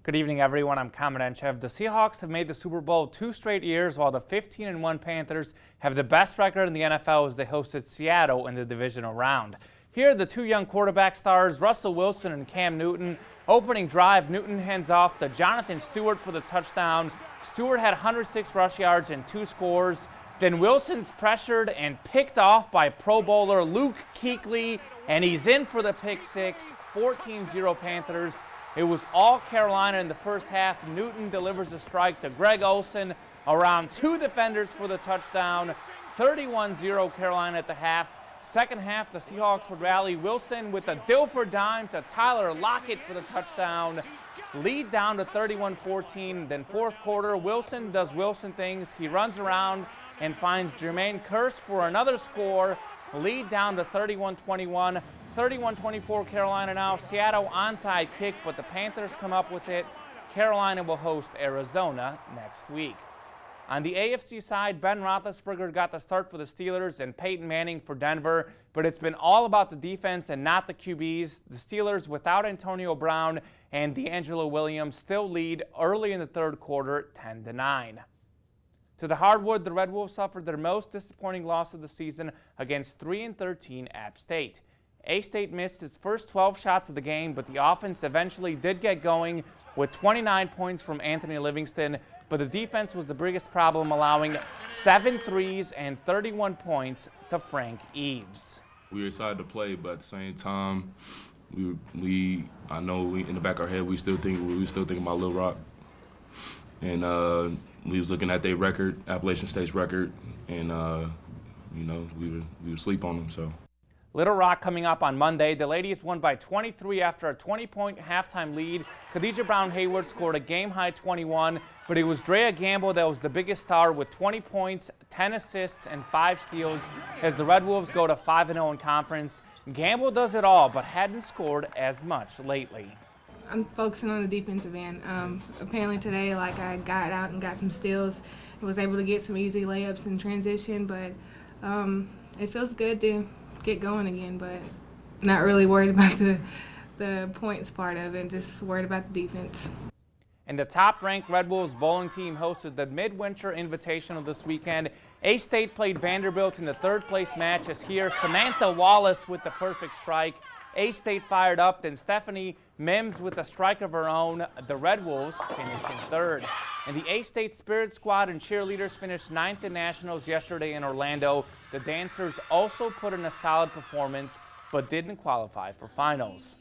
Good evening, everyone. I'm Kamenenchev. The Seahawks have made the Super Bowl 2 straight years, while the 15-1 Panthers have the best record in the NFL as they hosted Seattle in the divisional round. Here are the two young quarterback stars, Russell Wilson and Cam Newton. Opening drive, Newton hands off to Jonathan Stewart for the touchdown. Stewart had 106 rush yards and 2 scores. Then Wilson's pressured and picked off by Pro Bowler Luke Kuechly, and he's in for the pick six. 14-0 Panthers. It was all Carolina in the first half. Newton delivers a strike to Greg Olsen around 2 defenders for the touchdown. 31-0 Carolina at the half. Second half, the Seahawks would rally. Wilson with a Dilfer dime to Tyler Lockett for the touchdown. Lead down to 31-14. Then fourth quarter, Wilson does Wilson things. He runs around and finds Jermaine Kearse for another score. Lead down to 31-21. 31-24 Carolina now. Seattle onside kick, but the Panthers come up with it. Carolina will host Arizona next week. On the AFC side, Ben Roethlisberger got the start for the Steelers and Peyton Manning for Denver, but it's been all about the defense and not the QBs. The Steelers, without Antonio Brown and DeAngelo Williams, still lead early in the third quarter, 10-9. To the hardwood, the Red Wolves suffered their most disappointing loss of the season against 3-13 App State. A-State missed its first 12 shots of the game, but the offense eventually did get going with 29 points from Anthony Livingston, but the defense was the biggest problem, allowing 7 threes and 31 points to Frank Eves. We were excited to play, but at the same time, I know in the back of our head we still think about Little Rock, and we was looking at their record, Appalachian State's record, and we would sleep on them. So. Little Rock coming up on Monday. The Ladies won by 23 after a 20-point halftime lead. Khadijah Brown-Hayward scored a game-high 21, but it was Drea Gamble that was the biggest star with 20 points, 10 assists, and 5 steals as the Red Wolves go to 5-0 in conference. Gamble does it all, but hadn't scored as much lately. I'm focusing on the defensive end. Apparently today, I got out and got some steals and was able to get some easy layups in transition, but it feels good to get going again, but not really worried about the points part of it, just worried about the defense. And the top-ranked Red Wolves bowling team hosted the Midwinter Invitational this weekend. A-State played Vanderbilt in the third-place match as here Samantha Wallace with the perfect strike. A-State fired up, then Stephanie Mims with a strike of her own. The Red Wolves finishing third. And the A-State Spirit Squad and cheerleaders finished 9th in Nationals yesterday in Orlando. The dancers also put in a solid performance, but didn't qualify for finals.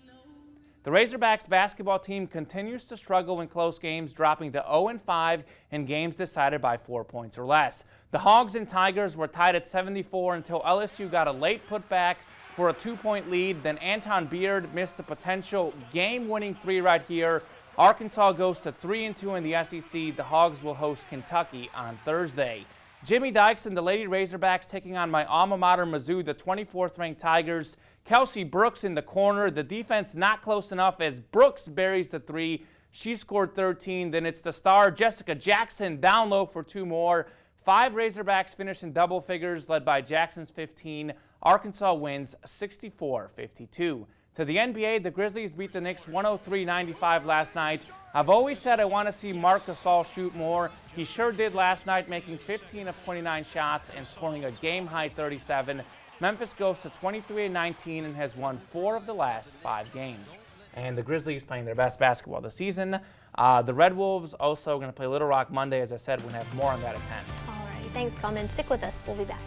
The Razorbacks basketball team continues to struggle in close games, dropping to 0-5 in games decided by 4 points or less. The Hogs and Tigers were tied at 74 until LSU got a late putback for a 2-point lead. Then Anton Beard missed a potential game-winning 3 right here. Arkansas goes to 3-2 in the SEC. The Hogs will host Kentucky on Thursday. Jimmy Dykes and the Lady Razorbacks taking on my alma mater, Mizzou, the 24th-ranked Tigers. Kelsey Brooks in the corner. The defense not close enough as Brooks buries the 3. She scored 13. Then it's the star Jessica Jackson down low for 2 more. 5 Razorbacks finish in double figures, led by Jackson's 15. Arkansas wins 64-52. To the NBA, the Grizzlies beat the Knicks 103-95 last night. I've always said I want to see Marc Gasol shoot more. He sure did last night, making 15 of 29 shots and scoring a game-high 37. Memphis goes to 23-19 and has won 4 of the last 5 games. And the Grizzlies playing their best basketball this season. The Red Wolves also going to play Little Rock Monday. As I said, we're going to have more on that at 10. All right, thanks, Coleman. Stick with us. We'll be back.